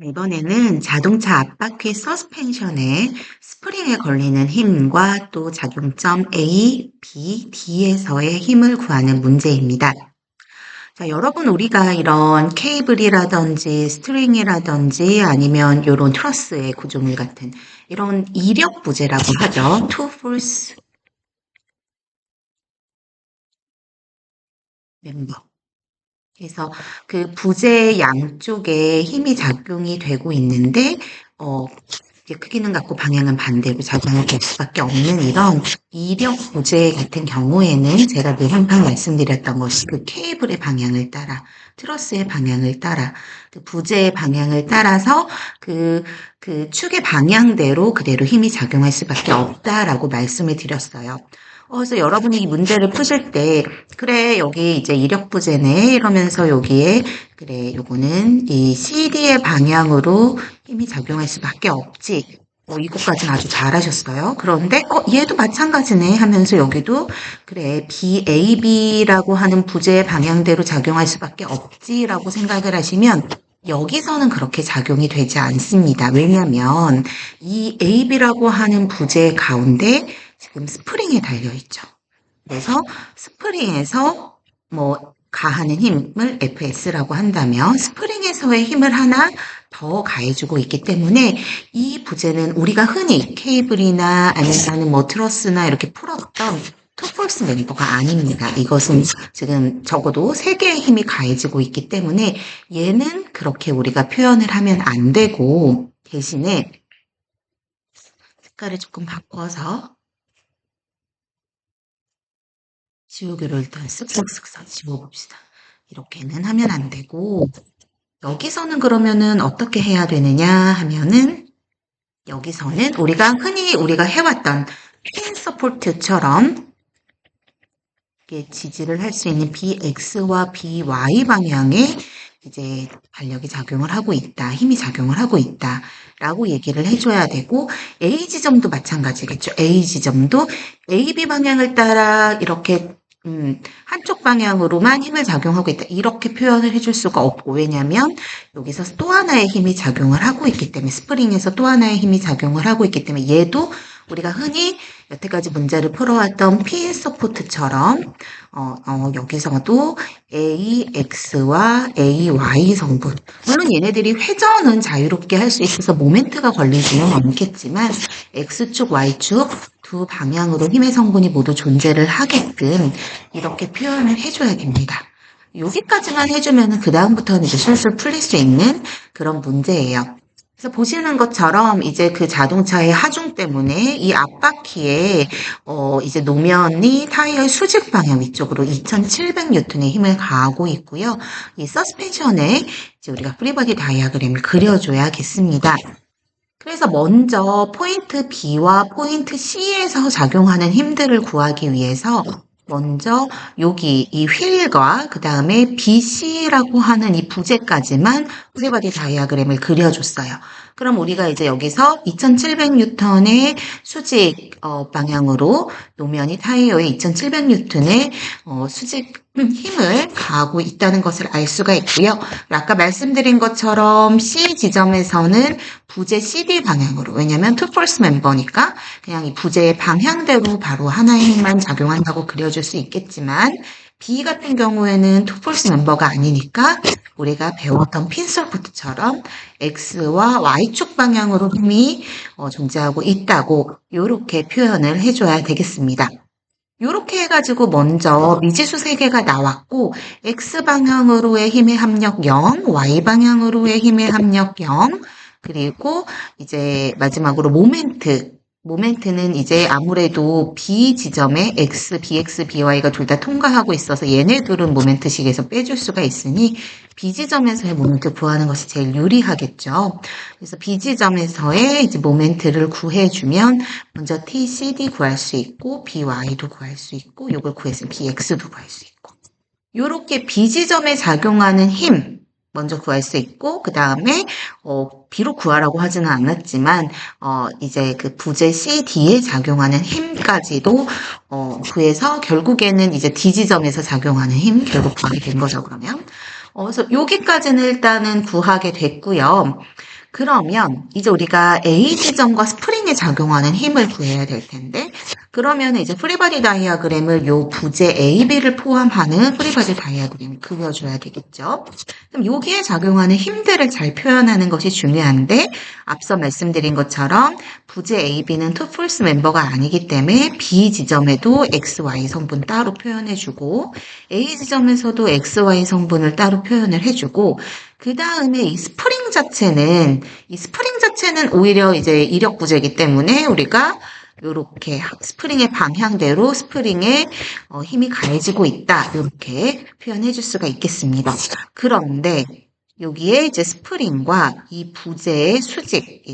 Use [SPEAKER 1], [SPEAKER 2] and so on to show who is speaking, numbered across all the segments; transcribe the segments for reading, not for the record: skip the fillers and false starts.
[SPEAKER 1] 이번에는 자동차 앞바퀴 서스펜션에 스프링에 걸리는 힘과 또 작용점 A, B, D에서의 힘을 구하는 문제입니다. 자, 여러분, 우리가 이런 케이블이라든지 스트링이라든지 아니면 이런 트러스의 구조물 같은 이런 이력 부재라고 하죠. To force member. 그래서 그 부재 양쪽에 힘이 작용이 되고 있는데, 이제 크기는 같고 방향은 반대로 작용이 될 수밖에 없는 이런 이력 부재 같은 경우에는 제가 늘 항상 말씀드렸던 것이 그 케이블의 방향을 따라, 트러스의 방향을 따라, 그 부재의 방향을 따라서 그 축의 방향대로 그대로 힘이 작용할 수밖에 없다라고 말씀을 드렸어요. 그래서 여러분이 이 문제를 푸실 때, 그래, 여기 이제 이력 부재네, 이러면서 여기에, 그래, 요거는 이 CD의 방향으로 힘이 작용할 수밖에 없지. 이것까지는 아주 잘하셨어요. 그런데, 얘도 마찬가지네 하면서 여기도, 그래, BAB라고 하는 부재의 방향대로 작용할 수밖에 없지라고 생각을 하시면, 여기서는 그렇게 작용이 되지 않습니다. 왜냐면, 이 AB라고 하는 부재 가운데 지금 스프링에 달려있죠. 그래서 스프링에서 가하는 힘을 FS라고 한다면 스프링에서의 힘을 하나 더 가해주고 있기 때문에 이 부재는 우리가 흔히 케이블이나 아니면 트러스나 이렇게 풀었던 투폴스 멤버가 아닙니다. 이것은 지금 적어도 3개의 힘이 가해지고 있기 때문에 얘는 그렇게 우리가 표현을 하면 안 되고 대신에 색깔을 조금 바꿔서 지우개로 일단 쓱쓱쓱 지워봅시다. 이렇게는 하면 안 되고 여기서는 그러면은 어떻게 해야 되느냐 하면은 여기서는 우리가 흔히 우리가 해왔던 핀 서포트처럼 지지를 할 수 있는 BX와 BY 방향에 이제 반력이 작용을 하고 있다, 힘이 작용을 하고 있다 라고 얘기를 해줘야 되고 A 지점도 마찬가지겠죠. A 지점도 AB 방향을 따라 이렇게 한쪽 방향으로만 힘을 작용하고 있다. 이렇게 표현을 해줄 수가 없고, 왜냐면 여기서 또 하나의 힘이 작용을 하고 있기 때문에, 스프링에서 또 하나의 힘이 작용을 하고 있기 때문에 얘도 우리가 흔히 여태까지 문제를 풀어왔던 핀 서포트처럼 여기서도 AX와 AY 성분, 물론 얘네들이 회전은 자유롭게 할 수 있어서 모멘트가 걸리지는 않겠지만 X축, Y축 두 방향으로 힘의 성분이 모두 존재를 하게끔 이렇게 표현을 해줘야 됩니다. 여기까지만 해주면 그 다음부터는 이제 술술 풀릴 수 있는 그런 문제예요. 그래서 보시는 것처럼 이제 그 자동차의 하중 때문에 이 앞바퀴에 이제 노면이 타이어의 수직 방향 위쪽으로 2700N의 힘을 가하고 있고요. 이 서스펜션에 이제 우리가 프리버디 다이아그램을 그려줘야겠습니다. 그래서 먼저 포인트 B와 포인트 C에서 작용하는 힘들을 구하기 위해서 먼저 여기 이 휠과 그 다음에 BC라고 하는 이 부재까지만 프리버디 다이아그램을 그려줬어요. 그럼 우리가 이제 여기서 2700N의 수직 방향으로 노면이 타이어에 2700N의 수직 힘을 가하고 있다는 것을 알 수가 있고요. 아까 말씀드린 것처럼 C 지점에서는 부재 CD 방향으로, 왜냐면 투폴스 멤버니까 그냥 이 부재의 방향대로 바로 하나의 힘만 작용한다고 그려줄 수 있겠지만 B 같은 경우에는 투폴스 멤버가 아니니까 우리가 배웠던 핀서포트처럼 X와 Y축 방향으로 힘이 존재하고 있다고 이렇게 표현을 해줘야 되겠습니다. 이렇게 해가지고 먼저 미지수 3개가 나왔고 X방향으로의 힘의 합력 0, Y방향으로의 힘의 합력 0, 그리고 이제 마지막으로 모멘트는 이제 아무래도 B 지점에 X, BX, BY가 둘 다 통과하고 있어서 얘네들은 모멘트식에서 빼줄 수가 있으니 B 지점에서의 모멘트 구하는 것이 제일 유리하겠죠. 그래서 B 지점에서의 이제 모멘트를 구해주면 먼저 TCD 구할 수 있고 BY도 구할 수 있고 요걸 구했으면 BX도 구할 수 있고 요렇게 B 지점에 작용하는 힘 먼저 구할 수 있고, 그 다음에, 비록 구하라고 하지는 않았지만, 이제 그 부재 CD에 작용하는 힘까지도, 구해서 결국에는 이제 D 지점에서 작용하는 힘 결국 구하게 된 거죠, 그러면. 그래서 여기까지는 일단은 구하게 됐고요. 그러면 이제 우리가 A 지점과 스프링에 작용하는 힘을 구해야 될 텐데, 그러면 이제 프리바디 다이어그램을 요 부재 AB를 포함하는 프리바디 다이어그램을 그려줘야 되겠죠. 그럼 여기에 작용하는 힘들을 잘 표현하는 것이 중요한데, 앞서 말씀드린 것처럼 부재 AB는 투 폴스 멤버가 아니기 때문에 B 지점에도 XY 성분 따로 표현해주고, A 지점에서도 XY 성분을 따로 표현을 해주고, 그 다음에 이 스프링 자체는 오히려 이제 이력 부재이기 때문에 우리가 요렇게 스프링의 방향대로 스프링에 힘이 가해지고 있다. 이렇게 표현해 줄 수가 있겠습니다. 그런데 여기에 이제 스프링과 이 부재의 수직,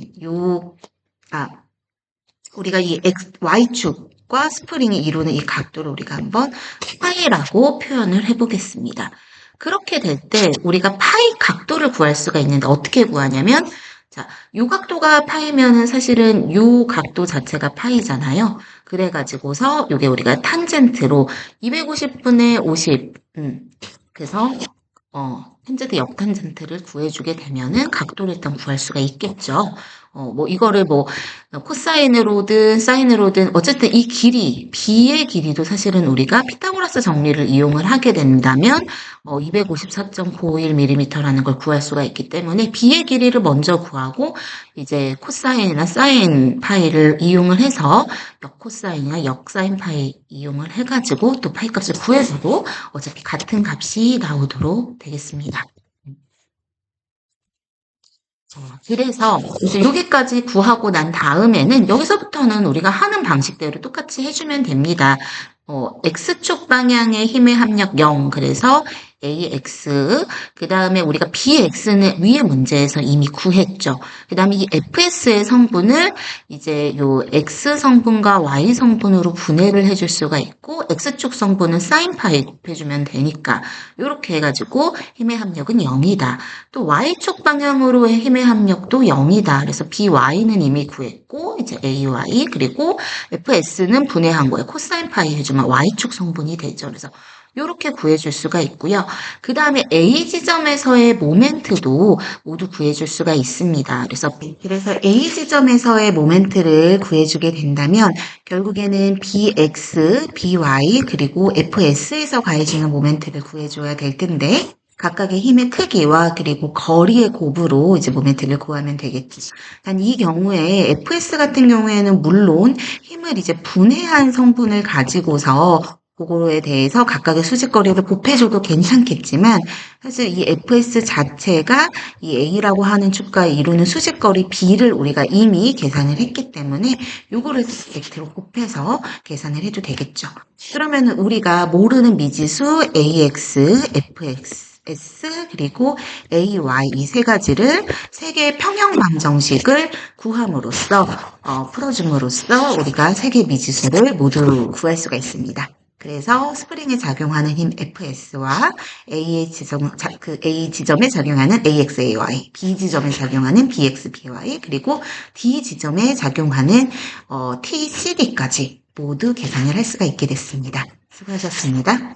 [SPEAKER 1] 우리가 이 Y축과 스프링이 이루는 이 각도를 우리가 한번 파이라고 표현을 해보겠습니다. 그렇게 될 때 우리가 파이 각도를 구할 수가 있는데 어떻게 구하냐면, 자, 요 각도가 파이면은 사실은 요 각도 자체가 파이잖아요. 그래가지고서 요게 우리가 탄젠트로 250분의 50, 그래서 탄젠트 역탄젠트를 구해주게 되면은 각도를 일단 구할 수가 있겠죠. 뭐 이거를 뭐 코사인으로든 사인으로든 어쨌든 이 길이, B의 길이도 사실은 우리가 피타고라스 정리를 이용을 하게 된다면 254.91mm라는 걸 구할 수가 있기 때문에 B의 길이를 먼저 구하고 이제 코사인이나 사인 파이를 이용을 해서 역코사인이나 역사인 파이 이용을 해가지고 또 파이 값을 구해서도 어차피 같은 값이 나오도록 되겠습니다. 그래서 이제 여기까지 구하고 난 다음에는 여기서부터는 우리가 하는 방식대로 똑같이 해주면 됩니다. X축 방향의 힘의 합력 0, 그래서 AX, 그 다음에 우리가 BX는 위의 문제에서 이미 구했죠. 그 다음에 이 FS의 성분을 이제 요 X 성분과 Y 성분으로 분해를 해줄 수가 있고, X축 성분은 사인파이 해주면 되니까, 요렇게 해가지고 힘의 합력은 0이다. 또 Y축 방향으로의 힘의 합력도 0이다. 그래서 BY는 이미 구했고, 이제 AY, 그리고 FS는 분해한 거예요. 코사인파이 해주면 Y축 성분이 되죠. 그래서 이렇게 구해줄 수가 있고요. 그 다음에 A 지점에서의 모멘트도 모두 구해줄 수가 있습니다. 그래서 A 지점에서의 모멘트를 구해주게 된다면 결국에는 BX, BY, 그리고 FS에서 가해지는 모멘트를 구해줘야 될 텐데, 각각의 힘의 크기와 그리고 거리의 곱으로 이제 모멘트를 구하면 되겠지. 단 이 경우에 FS 같은 경우에는 물론 힘을 이제 분해한 성분을 가지고서 그거에 대해서 각각의 수직거리를 곱해줘도 괜찮겠지만, 사실 이 FS 자체가 이 A라고 하는 축과 이루는 수직거리 B를 우리가 이미 계산을 했기 때문에 요거를 벡트로 곱해서 계산을 해도 되겠죠. 그러면 우리가 모르는 미지수 AX, FX, S 그리고 AY 이 세 가지를 세 개의 평형 방정식을 구함으로써 풀어줌으로써 우리가 세 개의 미지수를 모두 구할 수가 있습니다. 그래서 스프링에 작용하는 힘 FS와 A 지점에 작용하는 AXAY, B 지점에 작용하는 BXBY, 그리고 D 지점에 작용하는 TCD까지 모두 계산을 할 수가 있게 됐습니다. 수고하셨습니다.